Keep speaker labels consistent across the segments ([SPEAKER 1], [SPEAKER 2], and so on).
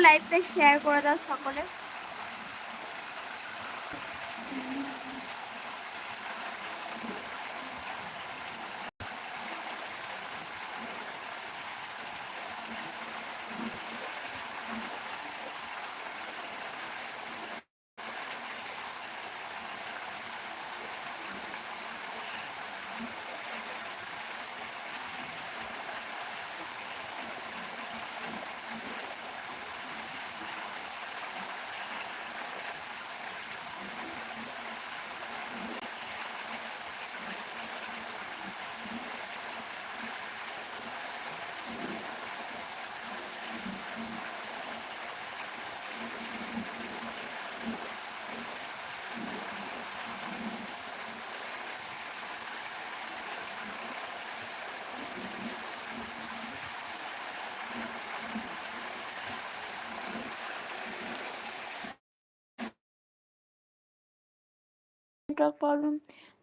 [SPEAKER 1] লাইভটা শেয়ার করে দাও সকলে। নেটওয়ার্ক প্রবলেম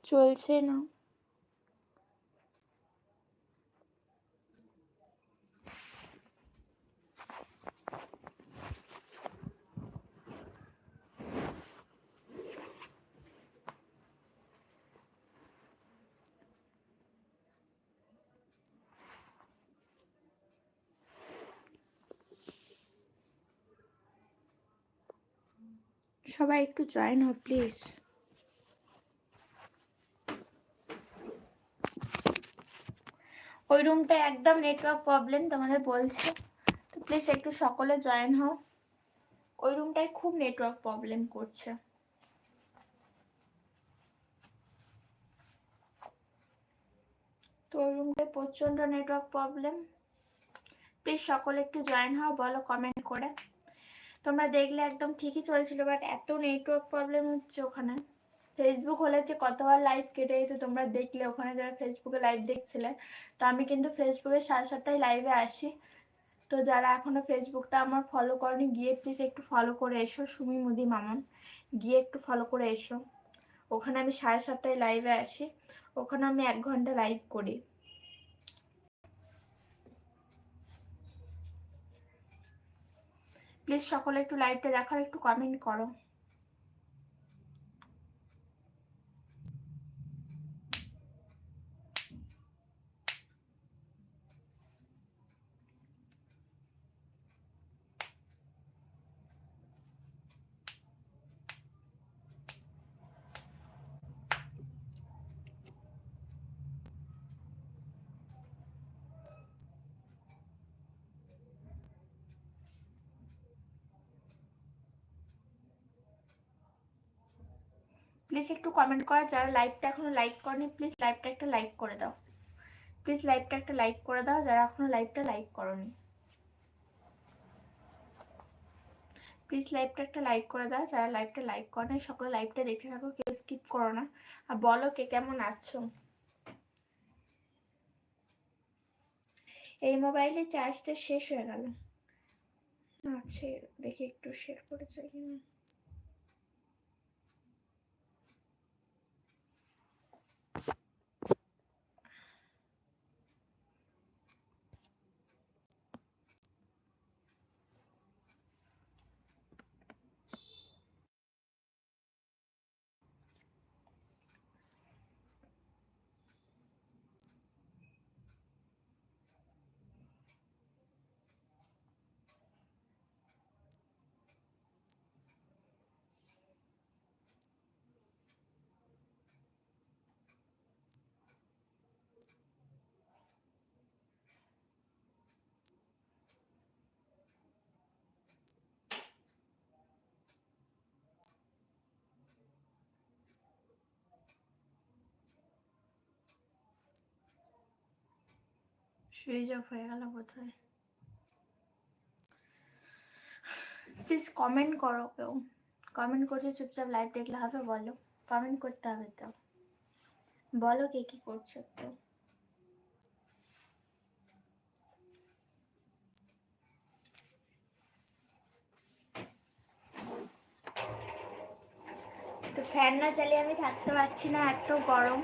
[SPEAKER 1] চলছে না। সবাই একটু জয়েন হও প্লিজ। ওই রুমটা একদম নেটওয়ার্ক প্রবলেম তোমাদের বলছে, তো প্লিজ একটু সকলে জয়েন হও। ওই রুমটায় খুব নেটওয়ার্ক প্রবলেম করছে। তো ওই রুমটায় প্রচন্ড নেটওয়ার্ক প্রবলেম। প্লিজ সকলে একটু জয়েন হও, বলো কমেন্ট করে। তোমরা দেখলে একদম ঠিকই চলছিল, বাট এত নেটওয়ার্ক প্রবলেম হচ্ছে ওখানে। ফেসবুক হলে যে কতবার লাইভ কেটে যেত তোমরা দেখলে, ওখানে যারা ফেসবুকে লাইভ দেখছিলে। তো আমি কিন্তু ফেসবুকে 7:30টায় লাইভে আসি। তো যারা এখনো ফেসবুকটা আমার ফলো করনি, গিয়ে প্লিজ একটু ফলো করে এসো। সুমি মুদি মামন, গিয়ে একটু ফলো করে এসো। ওখানে আমি 7:30টায় লাইভে আসি, ওখানে আমি 1 ঘন্টা লাইভ করি। প্লিজ সকলে একটু লাইভটা দেখার একটু কমেন্ট করো। প্লিজ একটু কমেন্ট করো, যারা লাইভটা এখনো লাইক করনি প্লিজ লাইভটা একটা লাইক করে দাও। প্লিজ লাইভটা একটা লাইক করে দাও যারা এখনো লাইভটা লাইক করনি। প্লিজ লাইভটা একটা লাইক করে দাও যারা লাইভটা লাইক করনি। সকলে লাইভটা দেখে থাকো, কেউ স্কিপ করো না। আর বলো কে কেমন আছো। এই মোবাইলে চার্জটা শেষ হয়ে গেল। আচ্ছা দেখি একটু শেয়ার করেছে কিনা। সুইচ অফ হয়ে গেল বোধহয়। প্লিজ কমেন্ট করো, কেউ কমেন্ট করছে চুপচাপ লাইভ দেখলে হবে? বলো, কমেন্ট করতে হবে তো, বলো কে কি করছো তো। তো ফ্যান না চালিয়ে আমি থাকতে পারছি না, এত গরম।